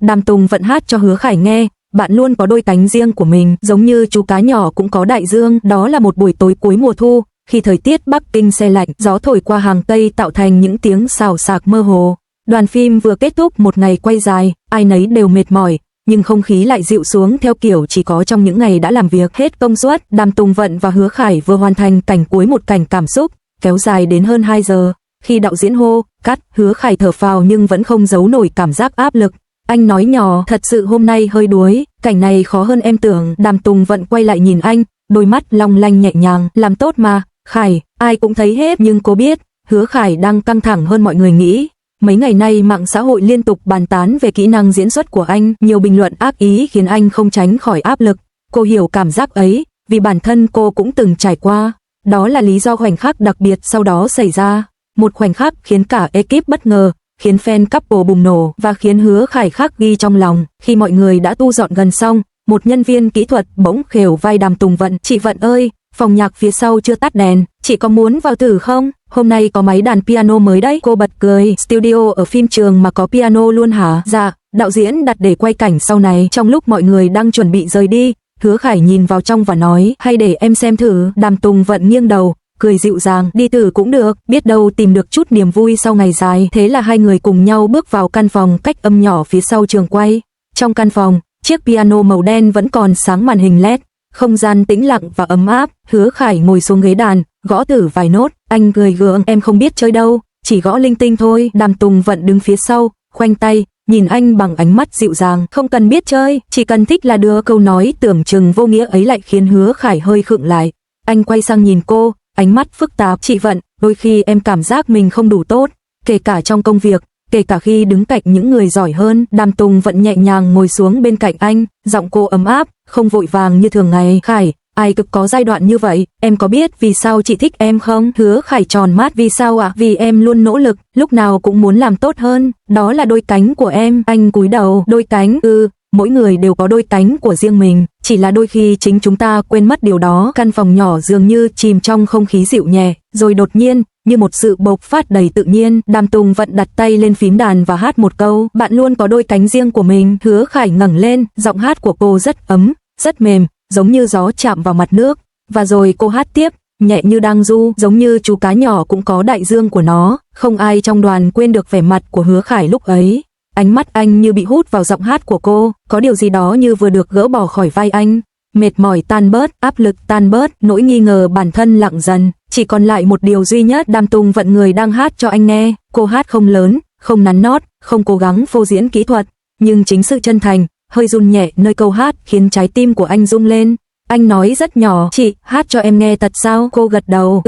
Đàm Tùng Vận hát cho Hứa Khải nghe, bạn luôn có đôi cánh riêng của mình, giống như chú cá nhỏ cũng có đại dương. Đó là một buổi tối cuối mùa thu, khi thời tiết Bắc Kinh se lạnh, gió thổi qua hàng cây tạo thành những tiếng xào xạc mơ hồ. Đoàn phim vừa kết thúc một ngày quay dài, ai nấy đều mệt mỏi, nhưng không khí lại dịu xuống theo kiểu chỉ có trong những ngày đã làm việc hết công suất. Đàm Tùng Vận và Hứa Khải vừa hoàn thành cảnh cuối một cảnh cảm xúc, kéo dài đến hơn 2 giờ. Khi đạo diễn hô, cắt, Hứa Khải thở phào nhưng vẫn không giấu nổi cảm giác áp lực. Anh nói nhỏ, thật sự hôm nay hơi đuối, cảnh này khó hơn em tưởng. Đàm Tùng Vận quay lại nhìn anh, đôi mắt long lanh nhẹ nhàng, làm tốt mà, Khải, ai cũng thấy hết. Nhưng cô biết, Hứa Khải đang căng thẳng hơn mọi người nghĩ. Mấy ngày nay mạng xã hội liên tục bàn tán về kỹ năng diễn xuất của anh, nhiều bình luận ác ý khiến anh không tránh khỏi áp lực. Cô hiểu cảm giác ấy, vì bản thân cô cũng từng trải qua. Đó là lý do khoảnh khắc đặc biệt sau đó xảy ra. Một khoảnh khắc khiến cả ekip bất ngờ, khiến fan couple bùng nổ và khiến Hứa Khải khắc ghi trong lòng. Khi mọi người đã tu dọn gần xong, một nhân viên kỹ thuật bỗng khều vai Đàm Tùng Vận. Chị Vận ơi, phòng nhạc phía sau chưa tắt đèn, chị có muốn vào thử không? Hôm nay có máy đàn piano mới đấy. Cô bật cười, studio ở phim trường mà có piano luôn hả? Dạ, đạo diễn đặt để quay cảnh sau này. Trong lúc mọi người đang chuẩn bị rời đi, Hứa Khải nhìn vào trong và nói, hay để em xem thử. Đàm Tùng Vận nghiêng đầu, cười dịu dàng, đi thử cũng được, biết đâu tìm được chút niềm vui sau ngày dài. Thế là hai người cùng nhau bước vào căn phòng cách âm nhỏ phía sau trường quay. Trong căn phòng, chiếc piano màu đen vẫn còn sáng màn hình LED, không gian tĩnh lặng và ấm áp. Hứa Khải ngồi xuống ghế đàn, gõ thử vài nốt, anh cười gượng, em không biết chơi đâu, chỉ gõ linh tinh thôi. Đàm Tùng Vận đứng phía sau, khoanh tay, nhìn anh bằng ánh mắt dịu dàng, không cần biết chơi, chỉ cần thích là được. Câu nói tưởng chừng vô nghĩa ấy lại khiến Hứa Khải hơi khựng lại. Anh quay sang nhìn cô, ánh mắt phức tạp, chị Vận, đôi khi em cảm giác mình không đủ tốt, kể cả trong công việc, kể cả khi đứng cạnh những người giỏi hơn. Đàm Tùng Vận nhẹ nhàng ngồi xuống bên cạnh anh, giọng cô ấm áp, không vội vàng như thường ngày. Khải, ai cực có giai đoạn như vậy, em có biết vì sao chị thích em không? Hứa Khải tròn mắt, vì sao ạ? Vì em luôn nỗ lực, lúc nào cũng muốn làm tốt hơn, đó là đôi cánh của em. Anh cúi đầu, đôi cánh, mỗi người đều có đôi cánh của riêng mình, chỉ là đôi khi chính chúng ta quên mất điều đó. Căn phòng nhỏ dường như chìm trong không khí dịu nhẹ, rồi đột nhiên, như một sự bộc phát đầy tự nhiên, Đàm Tùng Vận đặt tay lên phím đàn và hát một câu, bạn luôn có đôi cánh riêng của mình. Hứa Khải ngẩng lên, giọng hát của cô rất ấm, rất mềm, giống như gió chạm vào mặt nước, và rồi cô hát tiếp, nhẹ như đang du, giống như chú cá nhỏ cũng có đại dương của nó. Không ai trong đoàn quên được vẻ mặt của Hứa Khải lúc ấy. Ánh mắt anh như bị hút vào giọng hát của cô, có điều gì đó như vừa được gỡ bỏ khỏi vai anh. Mệt mỏi tan bớt, áp lực tan bớt, nỗi nghi ngờ bản thân lặng dần, chỉ còn lại một điều duy nhất. Đàm Tùng Vận người đang hát cho anh nghe. Cô hát không lớn, không nắn nót, không cố gắng phô diễn kỹ thuật, nhưng chính sự chân thành, hơi run nhẹ nơi câu hát khiến trái tim của anh rung lên. Anh nói rất nhỏ, chị, hát cho em nghe thật sao? Cô gật đầu,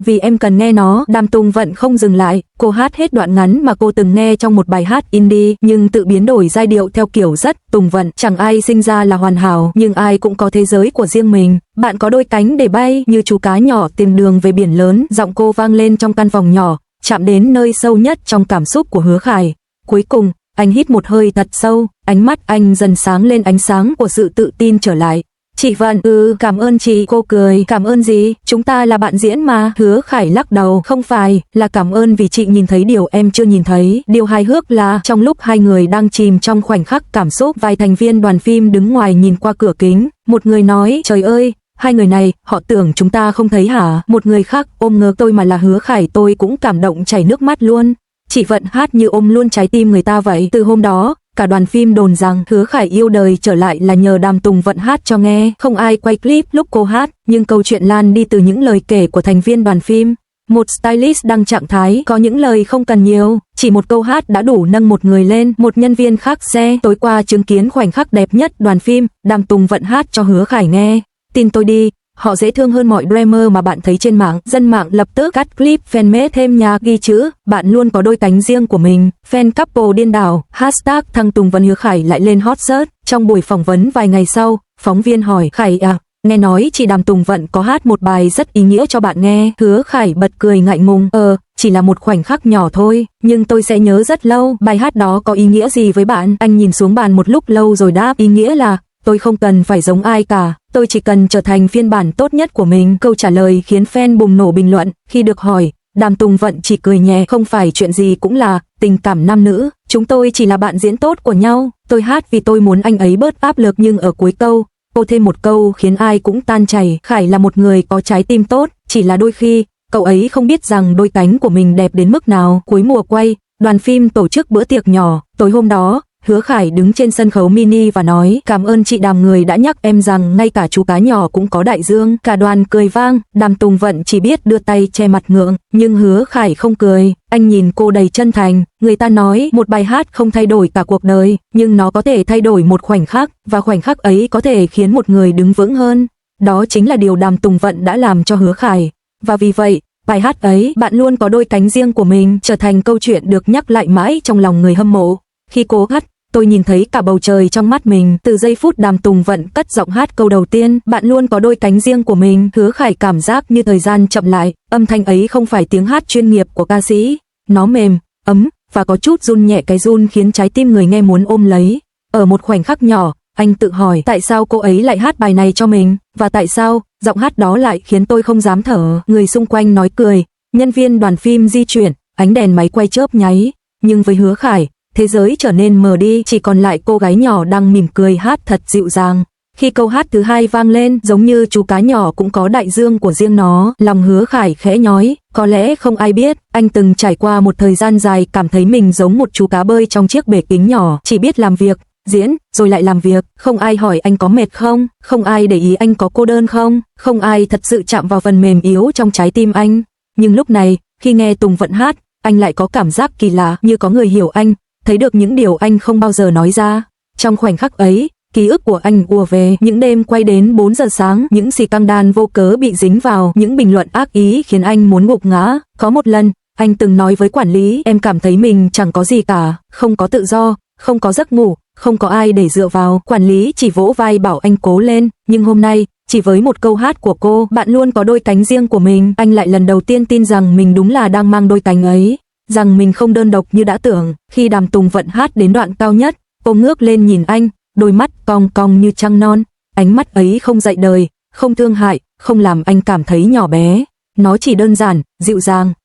vì em cần nghe nó. Đàm Tùng Vận không dừng lại, cô hát hết đoạn ngắn mà cô từng nghe trong một bài hát indie, nhưng tự biến đổi giai điệu theo kiểu rất Tùng Vận. Chẳng ai sinh ra là hoàn hảo, nhưng ai cũng có thế giới của riêng mình. Bạn có đôi cánh để bay như chú cá nhỏ tìm đường về biển lớn. Giọng cô vang lên trong căn phòng nhỏ, chạm đến nơi sâu nhất trong cảm xúc của Hứa Khải. Cuối cùng, anh hít một hơi thật sâu, ánh mắt anh dần sáng lên ánh sáng của sự tự tin trở lại. Chị Vận, cảm ơn chị. Cô cười, cảm ơn gì, chúng ta là bạn diễn mà. Hứa Khải lắc đầu, không phải, là cảm ơn vì chị nhìn thấy điều em chưa nhìn thấy. Điều hài hước là, trong lúc hai người đang chìm trong khoảnh khắc cảm xúc, vài thành viên đoàn phim đứng ngoài nhìn qua cửa kính. Một người nói, trời ơi, hai người này, họ tưởng chúng ta không thấy hả? Một người khác ôm ngược tôi mà là Hứa Khải, tôi cũng cảm động chảy nước mắt luôn. Chị Vận hát như ôm luôn trái tim người ta vậy. Từ hôm đó, cả đoàn phim đồn rằng Hứa Khải yêu đời trở lại là nhờ Đàm Tùng Vận hát cho nghe. Không ai quay clip lúc cô hát, nhưng câu chuyện lan đi từ những lời kể của thành viên đoàn phim. Một stylist đăng trạng thái, có những lời không cần nhiều, chỉ một câu hát đã đủ nâng một người lên. Một nhân viên khác xe, tối qua chứng kiến khoảnh khắc đẹp nhất đoàn phim, Đàm Tùng Vận hát cho Hứa Khải nghe. Tin tôi đi, họ dễ thương hơn mọi dreamer mà bạn thấy trên mạng. Dân mạng lập tức cắt clip fanmade thêm nhạc ghi chữ, bạn luôn có đôi cánh riêng của mình. Fan couple điên đảo, hashtag thăng Tùng Vận Hứa Khải lại lên hot search. Trong buổi phỏng vấn vài ngày sau, phóng viên hỏi, Khải à, nghe nói chị Đàm Tùng Vận có hát một bài rất ý nghĩa cho bạn nghe. Hứa Khải bật cười ngại ngùng, chỉ là một khoảnh khắc nhỏ thôi, nhưng tôi sẽ nhớ rất lâu. Bài hát đó có ý nghĩa gì với bạn? Anh nhìn xuống bàn một lúc lâu rồi đáp, ý nghĩa là tôi không cần phải giống ai cả, tôi chỉ cần trở thành phiên bản tốt nhất của mình. Câu trả lời khiến fan bùng nổ bình luận. Khi được hỏi, Đàm Tùng Vận chỉ cười nhẹ, không phải chuyện gì cũng là tình cảm nam nữ. chúng tôi chỉ là bạn diễn tốt của nhau, tôi hát vì tôi muốn anh ấy bớt áp lực, nhưng ở cuối câu, cô thêm một câu khiến ai cũng tan chảy. Khải là một người có trái tim tốt, chỉ là đôi khi, cậu ấy không biết rằng đôi cánh của mình đẹp đến mức nào. Cuối mùa quay, đoàn phim tổ chức bữa tiệc nhỏ, tối hôm đó, Hứa Khải đứng trên sân khấu mini và nói: "Cảm ơn chị Đàm, người đã nhắc em rằng ngay cả chú cá nhỏ cũng có đại dương." Cả đoàn cười vang, Đàm Tùng Vận chỉ biết đưa tay che mặt ngượng, nhưng Hứa Khải không cười, anh nhìn cô đầy chân thành. Người ta nói một bài hát không thay đổi cả cuộc đời, nhưng nó có thể thay đổi một khoảnh khắc, và khoảnh khắc ấy có thể khiến một người đứng vững hơn. Đó chính là điều Đàm Tùng Vận đã làm cho Hứa Khải. Và vì vậy, bài hát ấy, Bạn Luôn Có Đôi Cánh Riêng Của Mình, trở thành câu chuyện được nhắc lại mãi trong lòng người hâm mộ. Khi cô hát, tôi nhìn thấy cả bầu trời trong mắt mình. Từ giây phút Đàm Tùng Vận cất giọng hát câu đầu tiên, Bạn Luôn Có Đôi Cánh Riêng Của Mình, Hứa Khải cảm giác như thời gian chậm lại. Âm thanh ấy không phải tiếng hát chuyên nghiệp của ca sĩ, nó mềm, ấm và có chút run nhẹ, cái run khiến trái tim người nghe muốn ôm lấy. Ở một khoảnh khắc nhỏ, anh tự hỏi tại sao cô ấy lại hát bài này cho mình, và tại sao giọng hát đó lại khiến tôi không dám thở. Người xung quanh nói cười, nhân viên đoàn phim di chuyển, ánh đèn máy quay chớp nháy, nhưng với Hứa Khải, thế giới trở nên mờ đi, chỉ còn lại cô gái nhỏ đang mỉm cười hát thật dịu dàng. Khi câu hát thứ hai vang lên, giống như chú cá nhỏ cũng có đại dương của riêng nó, lòng Hứa Khải khẽ nhói. Có lẽ không ai biết, anh từng trải qua một thời gian dài cảm thấy mình giống một chú cá bơi trong chiếc bể kính nhỏ, chỉ biết làm việc, diễn, rồi lại làm việc. Không ai hỏi anh có mệt không, không ai để ý anh có cô đơn không, không ai thật sự chạm vào phần mềm yếu trong trái tim anh. Nhưng lúc này, khi nghe Tùng Vận hát, anh lại có cảm giác kỳ lạ, như có người hiểu anh, thấy được những điều anh không bao giờ nói ra. Trong khoảnh khắc ấy, ký ức của anh ùa về, những đêm quay đến 4 giờ sáng, những scandal vô cớ bị dính vào, những bình luận ác ý khiến anh muốn gục ngã. Có một lần, anh từng nói với quản lý, em cảm thấy mình chẳng có gì cả, không có tự do, không có giấc ngủ, không có ai để dựa vào. Quản lý chỉ vỗ vai bảo anh cố lên, nhưng hôm nay, chỉ với một câu hát của cô, Bạn Luôn Có Đôi Cánh Riêng Của Mình, anh lại lần đầu tiên tin rằng mình đúng là đang mang đôi cánh ấy, rằng mình không đơn độc như đã tưởng. Khi Đàm Tùng Vận hát đến đoạn cao nhất, cô ngước lên nhìn anh, đôi mắt cong cong như trăng non. Ánh mắt ấy không dạy đời, không thương hại, không làm anh cảm thấy nhỏ bé. Nó chỉ đơn giản,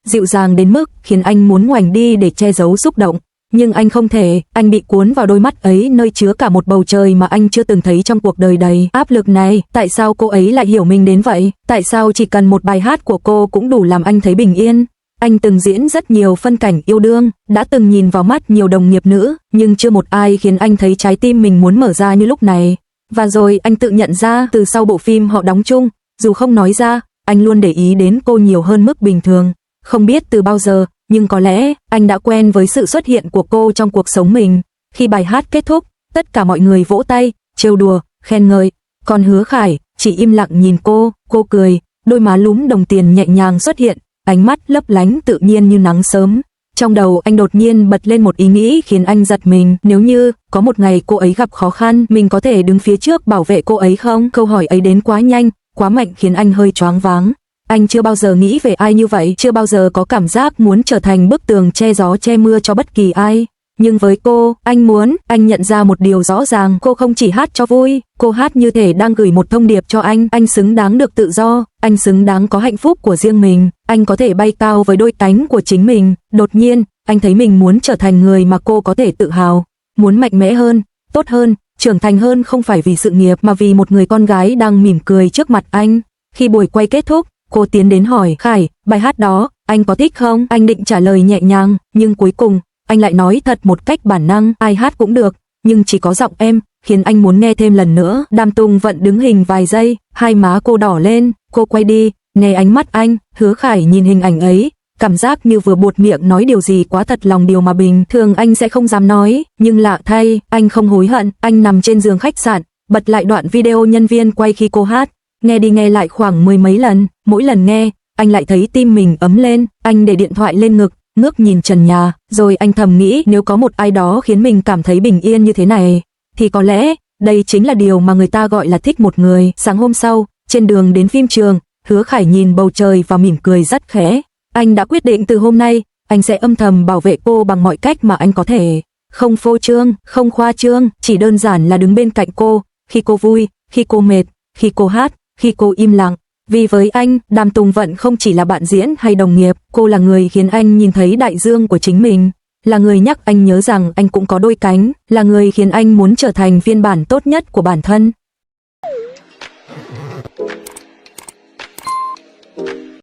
dịu dàng đến mức khiến anh muốn ngoảnh đi để che giấu xúc động. Nhưng anh không thể, anh bị cuốn vào đôi mắt ấy, nơi chứa cả một bầu trời mà anh chưa từng thấy trong cuộc đời đầy áp lực này. Tại sao cô ấy lại hiểu mình đến vậy? Tại sao chỉ cần một bài hát của cô cũng đủ làm anh thấy bình yên? Anh từng diễn rất nhiều phân cảnh yêu đương, đã từng nhìn vào mắt nhiều đồng nghiệp nữ, nhưng chưa một ai khiến anh thấy trái tim mình muốn mở ra như lúc này. Và rồi anh tự nhận ra, từ sau bộ phim họ đóng chung, dù không nói ra, anh luôn để ý đến cô nhiều hơn mức bình thường. Không biết từ bao giờ, nhưng có lẽ anh đã quen với sự xuất hiện của cô trong cuộc sống mình. Khi bài hát kết thúc, tất cả mọi người vỗ tay, trêu đùa, khen ngợi. Còn Hứa Khải chỉ im lặng nhìn cô cười, đôi má lúm đồng tiền nhẹ nhàng xuất hiện, ánh mắt lấp lánh tự nhiên như nắng sớm. Trong đầu anh đột nhiên bật lên một ý nghĩ khiến anh giật mình. Nếu như có một ngày cô ấy gặp khó khăn, mình có thể đứng phía trước bảo vệ cô ấy không? Câu hỏi ấy đến quá nhanh, quá mạnh khiến anh hơi choáng váng. Anh chưa bao giờ nghĩ về ai như vậy, chưa bao giờ có cảm giác muốn trở thành bức tường che gió che mưa cho bất kỳ ai. Nhưng với cô, anh nhận ra một điều rõ ràng, cô không chỉ hát cho vui, cô hát như thể đang gửi một thông điệp cho anh xứng đáng được tự do, anh xứng đáng có hạnh phúc của riêng mình, anh có thể bay cao với đôi cánh của chính mình. Đột nhiên, anh thấy mình muốn trở thành người mà cô có thể tự hào, muốn mạnh mẽ hơn, tốt hơn, trưởng thành hơn, không phải vì sự nghiệp mà vì một người con gái đang mỉm cười trước mặt anh. Khi buổi quay kết thúc, cô tiến đến hỏi, Khải, bài hát đó, anh có thích không? Anh định trả lời nhẹ nhàng, nhưng cuối cùng, anh lại nói thật một cách bản năng, ai hát cũng được, nhưng chỉ có giọng em, khiến anh muốn nghe thêm lần nữa. Đàm Tùng Vận đứng hình vài giây, hai má cô đỏ lên, cô quay đi, né ánh mắt anh. Hứa Khải nhìn hình ảnh ấy, cảm giác như vừa buột miệng nói điều gì quá thật lòng, điều mà bình thường anh sẽ không dám nói. Nhưng lạ thay, anh không hối hận. Anh nằm trên giường khách sạn, bật lại đoạn video nhân viên quay khi cô hát, nghe đi nghe lại khoảng 10 mấy lần. Mỗi lần nghe, anh lại thấy tim mình ấm lên. Anh để điện thoại lên ngực, ngước nhìn trần nhà, rồi anh thầm nghĩ, nếu có một ai đó khiến mình cảm thấy bình yên như thế này, thì có lẽ đây chính là điều mà người ta gọi là thích một người. Sáng hôm sau, trên đường đến phim trường, Hứa Khải nhìn bầu trời và mỉm cười rất khẽ. Anh đã quyết định từ hôm nay, anh sẽ âm thầm bảo vệ cô bằng mọi cách mà anh có thể. Không phô trương, không khoa trương, chỉ đơn giản là đứng bên cạnh cô, khi cô vui, khi cô mệt, khi cô hát, khi cô im lặng. Vì với anh, Đàm Tùng Vận không chỉ là bạn diễn hay đồng nghiệp, cô là người khiến anh nhìn thấy đại dương của chính mình. là người nhắc anh nhớ rằng anh cũng có đôi cánh, là người khiến anh muốn trở thành phiên bản tốt nhất của bản thân.